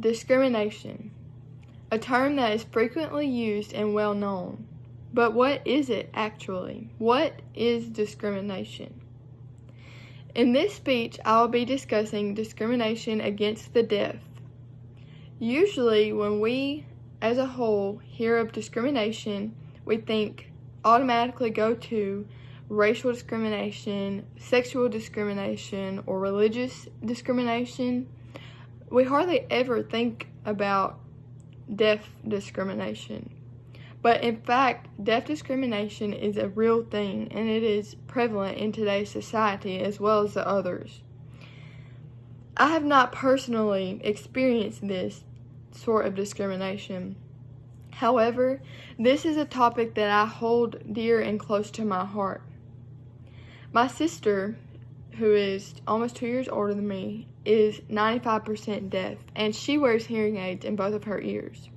Discrimination, a term that is frequently used and well known. But what is it actually? What is discrimination? In this speech, I will be discussing discrimination against the deaf. Usually, when we, as a whole, hear of discrimination, we automatically go to racial discrimination, sexual discrimination, or religious discrimination. We hardly ever think about deaf discrimination. But in fact, deaf discrimination is a real thing, and it is prevalent in today's society as well as the others. I have not personally experienced this sort of discrimination. However, this is a topic that I hold dear and close to my heart. My sister, who is almost 2 years older than me, is 95% deaf, and she wears hearing aids in both of her ears.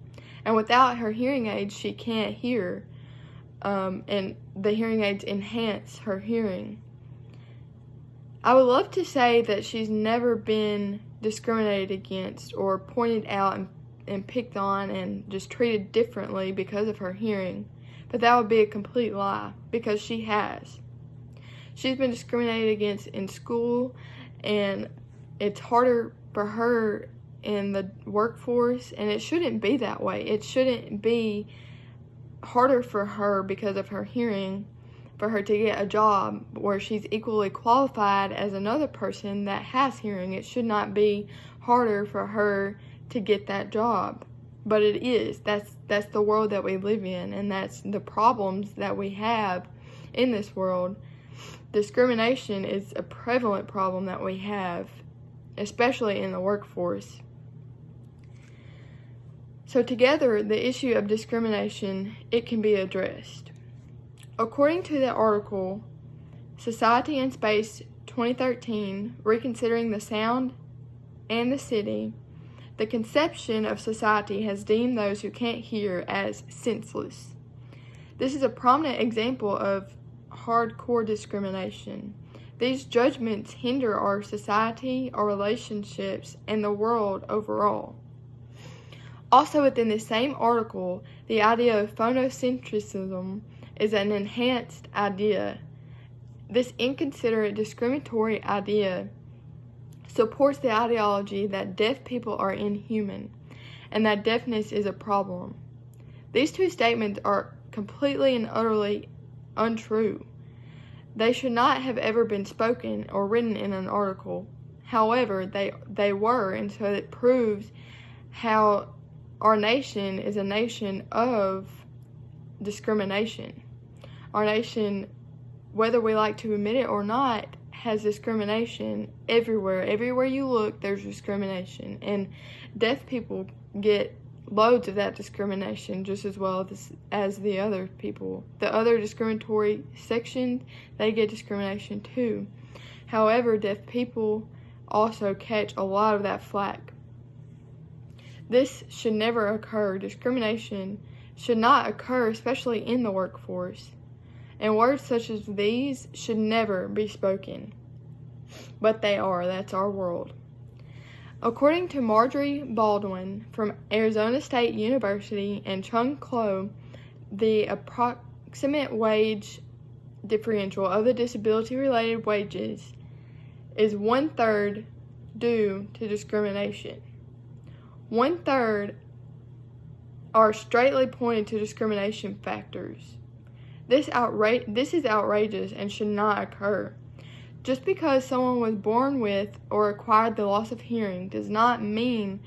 And without her hearing aids, she can't hear, and the hearing aids enhance her hearing. I would love to say that she's never been discriminated against or pointed out and picked on and just treated differently because of her hearing, but that would be a complete lie, because she has. She's been discriminated against in school, and it's harder for her in the workforce, and it shouldn't be that way. It shouldn't be harder for her because of her hearing for her to get a job where she's equally qualified as another person that has hearing. It should not be harder for her to get that job, but it is. That's the world that we live in, and that's the problems that we have in this world. Discrimination is a prevalent problem that we have, especially in the workforce. So together, the issue of discrimination, it can be addressed. According to the article, Society and Space 2013, Reconsidering the Sound and the City, the conception of society has deemed those who can't hear as senseless. This is a prominent example of hardcore discrimination. These judgments hinder our society, our relationships, and the world overall. Also within the same article, the idea of phonocentrism is an enhanced idea. This inconsiderate, discriminatory idea supports the ideology that deaf people are inhuman and that deafness is a problem. These two statements are completely and utterly untrue. They should not have ever been spoken or written in an article. However, they were, and so it proves how our nation is a nation of discrimination. Our nation, whether we like to admit it or not, has discrimination everywhere. Everywhere you look, there's discrimination. And deaf people get loads of that discrimination just as well as the other people. The other discriminatory sections, they get discrimination too. However, deaf people also catch a lot of that flack. This should never occur. Discrimination should not occur, especially in the workforce. And words such as these should never be spoken. But they are. That's our world. According to Marjorie Baldwin from Arizona State University and Chung Klo, the approximate wage differential of the disability-related wages is 1/3 due to discrimination. 1/3 are straightly pointed to discrimination factors. This is outrageous and should not occur. Just because someone was born with or acquired the loss of hearing does not mean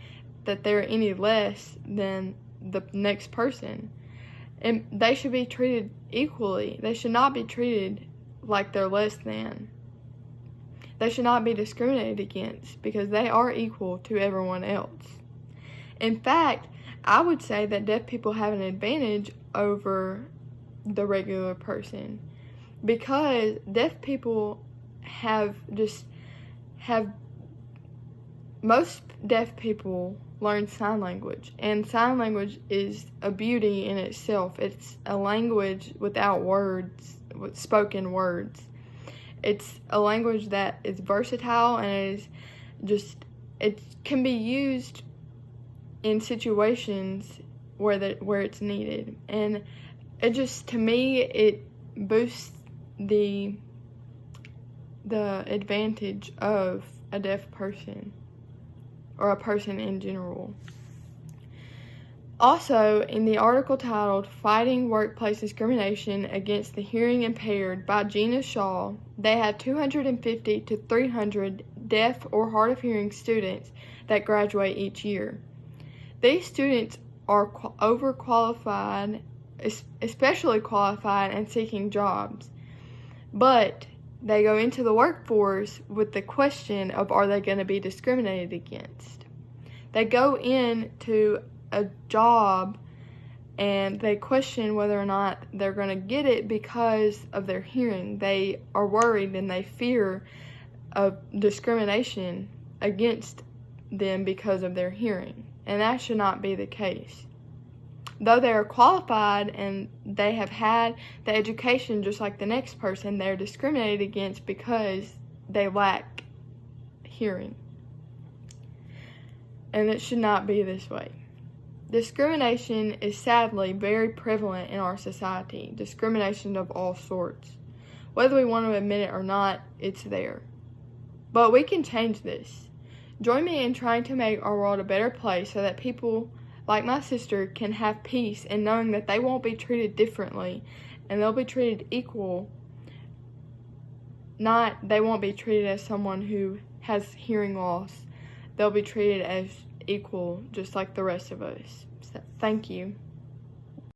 that they're any less than the next person. And they should be treated equally. They should not be treated like they're less than. They should not be discriminated against because they are equal to everyone else. In fact, I would say that deaf people have an advantage over the regular person because deaf people most deaf people learn sign language, and sign language is a beauty in itself. It's a language without words, with spoken words. It's a language that is versatile and it can be used in situations where it's needed. And it just, to me, it boosts the advantage of a deaf person or a person in general. Also, in the article titled Fighting Workplace Discrimination Against the Hearing Impaired by Gina Shaw, they had 250 to 300 deaf or hard of hearing students that graduate each year. These students are overqualified, especially qualified and seeking jobs, but they go into the workforce with the question of, are they going to be discriminated against? They go into a job and they question whether or not they're going to get it because of their hearing. They are worried and they fear of discrimination against them because of their hearing, and that should not be the case. Though they are qualified and they have had the education just like the next person, they're discriminated against because they lack hearing. And it should not be this way. Discrimination is sadly very prevalent in our society. Discrimination of all sorts. Whether we want to admit it or not, it's there. But we can change this. Join me in trying to make our world a better place so that people like my sister can have peace in knowing that they won't be treated differently and they'll be treated equal. They won't be treated as someone who has hearing loss. They'll be treated as equal just like the rest of us. So, thank you.